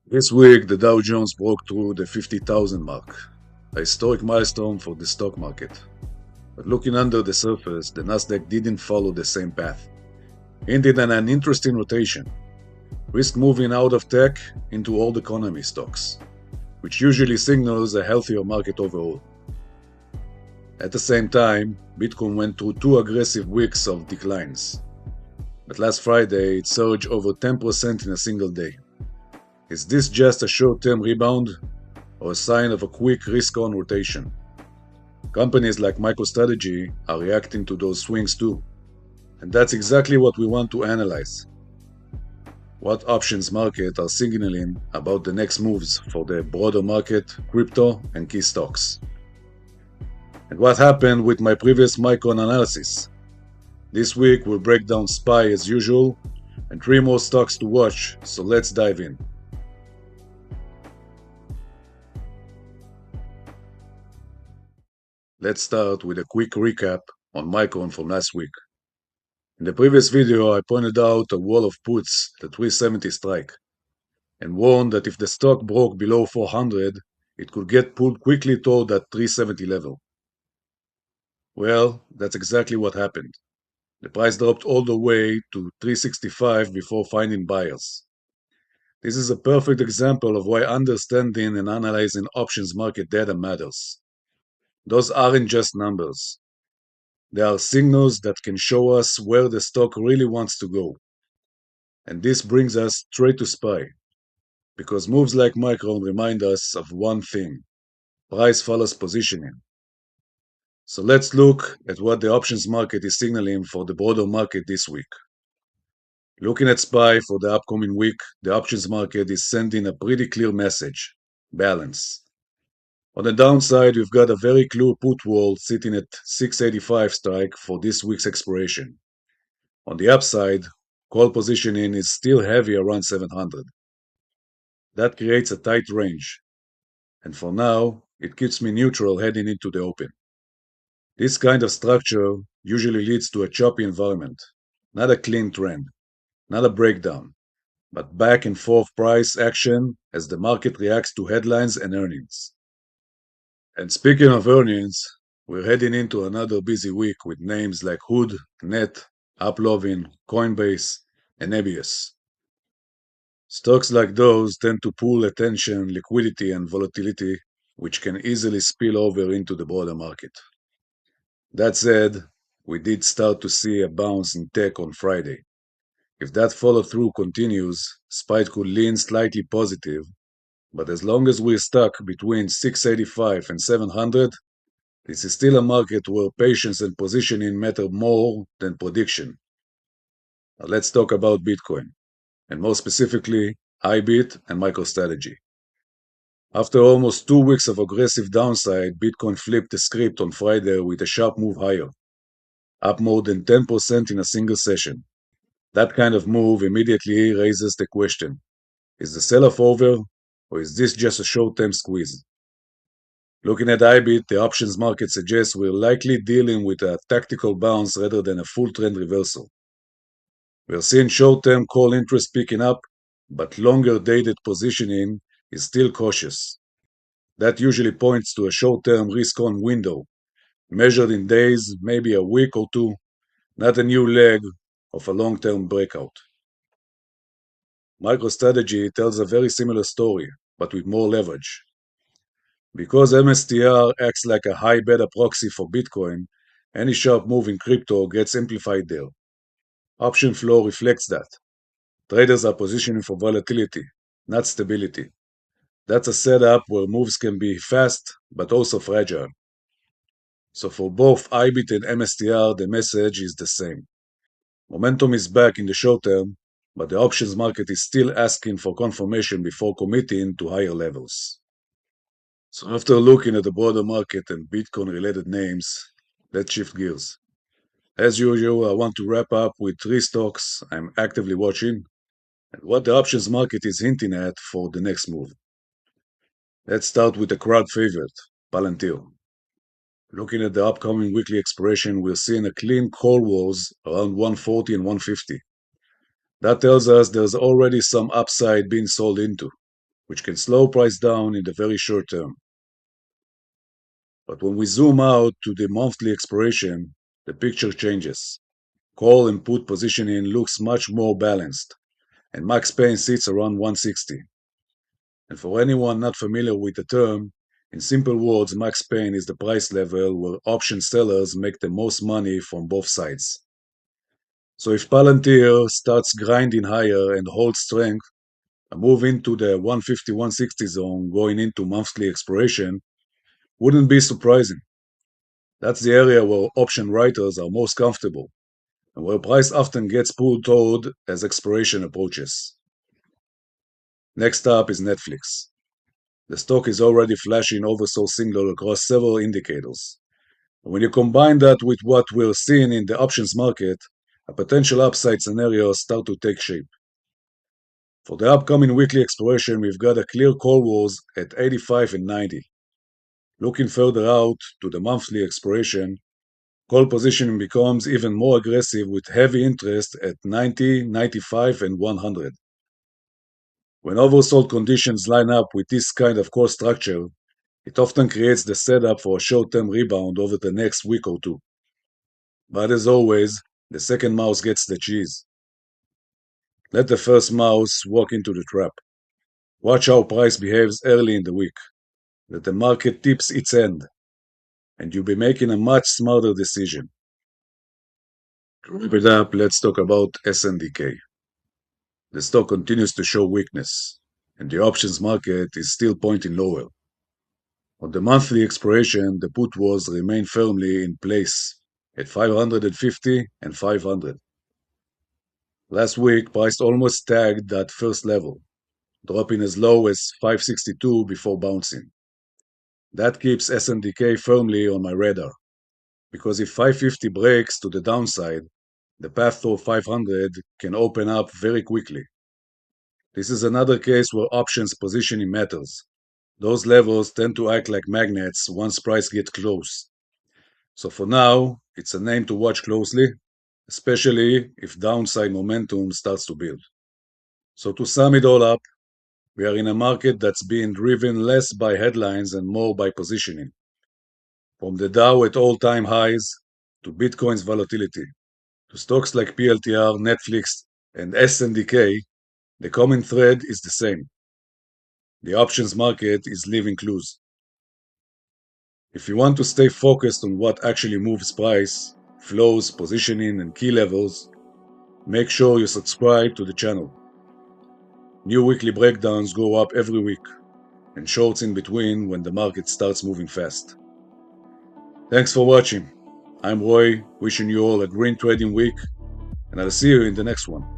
This week, the Dow Jones broke through the 50,000 mark, a historic milestone for the stock market. But looking under the surface, the Nasdaq didn't follow the same path, hinted at an interesting rotation, risk moving out of tech into old economy stocks, which usually signals a healthier market overall. At the same time, Bitcoin went through two aggressive weeks of declines, but last Friday it surged over 10% in a single day. Is this just a short-term rebound or a sign of a quick risk-on rotation? Companies like MicroStrategy are reacting to those swings too, and that's exactly what we want to analyze. What options markets are signaling about the next moves for the broader market, crypto, and key stocks? And what happened with my previous Micron analysis? This week we'll break down SPY as usual, and three more stocks to watch, so let's dive in. Let's start with a quick recap on Micron from last week. In the previous video, I pointed out a wall of puts at the 370 strike, and warned that if the stock broke below 400, it could get pulled quickly toward that 370 level. Well, that's exactly what happened. The price dropped all the way to 365 before finding buyers. This is a perfect example of why understanding and analyzing options market data matters. Those aren't just numbers. They are signals that can show us where the stock really wants to go. And this brings us straight to SPY, because moves like Micron remind us of one thing: price follows positioning. So let's look at what the options market is signaling for the broader market this week. Looking at SPY for the upcoming week, the options market is sending a pretty clear message: balance. On the downside, we've got a very clear put wall sitting at 685 strike for this week's expiration. On the upside, call positioning is still heavy around 700. That creates a tight range, and for now, it keeps me neutral heading into the open. This kind of structure usually leads to a choppy environment, not a clean trend, not a breakdown, but back and forth price action as the market reacts to headlines and earnings. And speaking of earnings, we're heading into another busy week with names like Hood, Net, Uplovin, Coinbase, and Nebius. Stocks like those tend to pull attention, liquidity, and volatility, which can easily spill over into the broader market. That said, we did start to see a bounce in tech on Friday. If that follow-through continues, SPY could lean slightly positive, but as long as we're stuck between 685 and 700, this is still a market where patience and positioning matter more than prediction. Now let's talk about Bitcoin, and more specifically, IBIT and MicroStrategy. After almost 2 weeks of aggressive downside, Bitcoin flipped the script on Friday with a sharp move higher, up more than 10% in a single session. That kind of move immediately raises the question: is the sell-off over, or is this just a short-term squeeze? Looking at IBIT, the options market suggests we're likely dealing with a tactical bounce rather than a full trend reversal. We're seeing short-term call interest picking up, but longer-dated positioning is still cautious. That usually points to a short-term risk-on window, measured in days, maybe a week or two, not a new leg of a long-term breakout. MicroStrategy tells a very similar story, but with more leverage. Because MSTR acts like a high beta proxy for Bitcoin, any sharp move in crypto gets amplified there. Option flow reflects that. Traders are positioning for volatility, not stability. That's a setup where moves can be fast, but also fragile. So for both IBIT and MSTR, the message is the same. Momentum is back in the short term, but the options market is still asking for confirmation before committing to higher levels. So after looking at the broader market and Bitcoin-related names, let's shift gears. As usual, I want to wrap up with three stocks I'm actively watching and what the options market is hinting at for the next move. Let's start with the crowd favorite, Palantir. Looking at the upcoming weekly expiration, we're seeing a clean call walls around 140 and 150. That tells us there's already some upside being sold into. which can slow price down in the very short term. But when we zoom out to the monthly expiration, the picture changes. Call and put positioning looks much more balanced, and max pain sits around 160. And for anyone not familiar with the term, in simple words, max pain is the price level where option sellers make the most money from both sides. So if Palantir starts grinding higher and holds strength, a move into the 150-160 zone going into monthly expiration wouldn't be surprising. That's the area where option writers are most comfortable, and where price often gets pulled toward as expiration approaches. Next up is Netflix. The stock is already flashing oversold signal across several indicators. When you combine that with what we're seeing in the options market, a potential upside scenario starts to take shape. For the upcoming weekly expiration, we've got a clear call wars at 85 and 90. Looking further out to the monthly expiration, call positioning becomes even more aggressive with heavy interest at 90, 95, and 100. When oversold conditions line up with this kind of call structure, it often creates the setup for a short-term rebound over the next week or two. But as always, the second mouse gets the cheese. Let the first mouse walk into the trap. Watch how price behaves early in the week. Let the market tips its end, and you'll be making a much smarter decision. To wrap it up, let's talk about SNDK. The stock continues to show weakness, and the options market is still pointing lower. On the monthly expiration, the put walls remain firmly in place at 550 and 500. Last week, price almost tagged that first level, dropping as low as 562 before bouncing. That keeps SNDK firmly on my radar, because if 550 breaks to the downside, the path to 500 can open up very quickly. This is another case where options positioning matters. Those levels tend to act like magnets once price gets close. So for now, it's a name to watch closely, especially if downside momentum starts to build. So to sum it all up, we are in a market that's being driven less by headlines and more by positioning. From the Dow at all-time highs, to Bitcoin's volatility, to stocks like PLTR, Netflix, and SNDK, the common thread is the same. The options market is leaving clues. If you want to stay focused on what actually moves price, flows, positioning, and key levels, make sure you subscribe to the channel. New weekly breakdowns go up every week, and shorts in between when the market starts moving fast. Thanks for watching. I'm Roy, wishing you all a green trading week, and I'll see you in the next one.